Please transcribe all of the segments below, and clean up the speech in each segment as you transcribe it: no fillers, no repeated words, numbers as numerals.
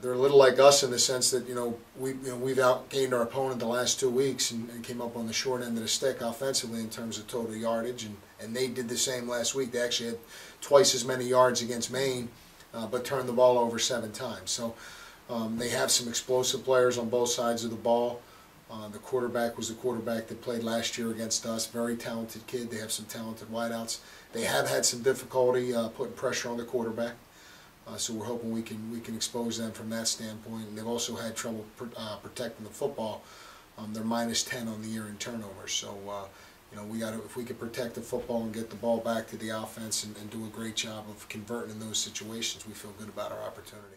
They're a little like us in the sense that we've outgained our opponent the last 2 weeks and came up on the short end of the stick offensively in terms of total yardage, and they did the same last week. They actually had twice as many yards against Maine, but turned the ball over 7 times. So they have some explosive players on both sides of the ball. The quarterback was the quarterback that played last year against us. Very talented kid. They have some talented wideouts. They have had some difficulty putting pressure on the quarterback. So we're hoping we can expose them from that standpoint. And they've also had trouble protecting the football. They're -10 on the year in turnovers. So if we can protect the football and get the ball back to the offense and do a great job of converting in those situations, we feel good about our opportunity.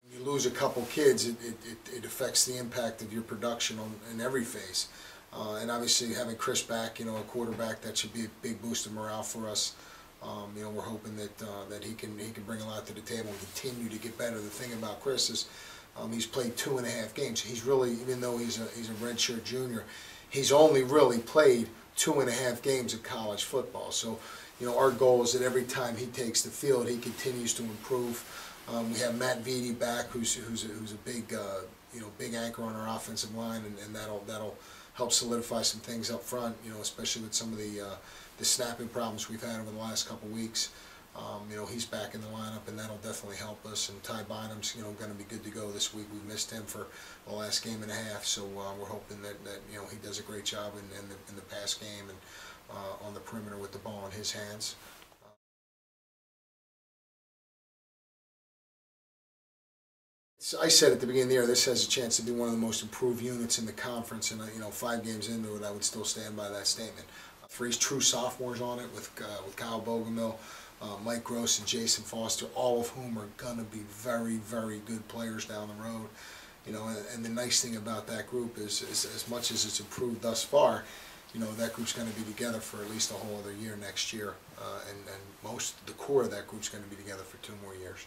When you lose a couple kids, it affects the impact of your production in every phase. And obviously having Chris back, a quarterback, that should be a big boost of morale for us. We're hoping that he can bring a lot to the table and continue to get better. The thing about Chris is he's played 2.5 games. He's really, even though he's a redshirt junior, he's only really played 2.5 games of college football. So our goal is that every time he takes the field, he continues to improve. We have Matt Vitti back, who's a big anchor on our offensive line, and that'll help solidify some things up front. Especially with some of the snapping problems we've had over the last couple weeks. He's back in the lineup, and that'll definitely help us. And Ty Bynum's going to be good to go this week. We missed him for the last game and a half, so we're hoping that he does a great job in the pass game and on the perimeter with the ball in his hands. I said at the beginning of the year, this has a chance to be one of the most improved units in the conference, and 5 games into it, I would still stand by that statement. 3 true sophomores on it with Kyle Bogomil, Mike Gross, and Jason Foster, all of whom are going to be very, very good players down the road. And the nice thing about that group is as much as it's improved thus far, that group's going to be together for at least a whole other year next year, and the core of that group's going to be together for 2 more years.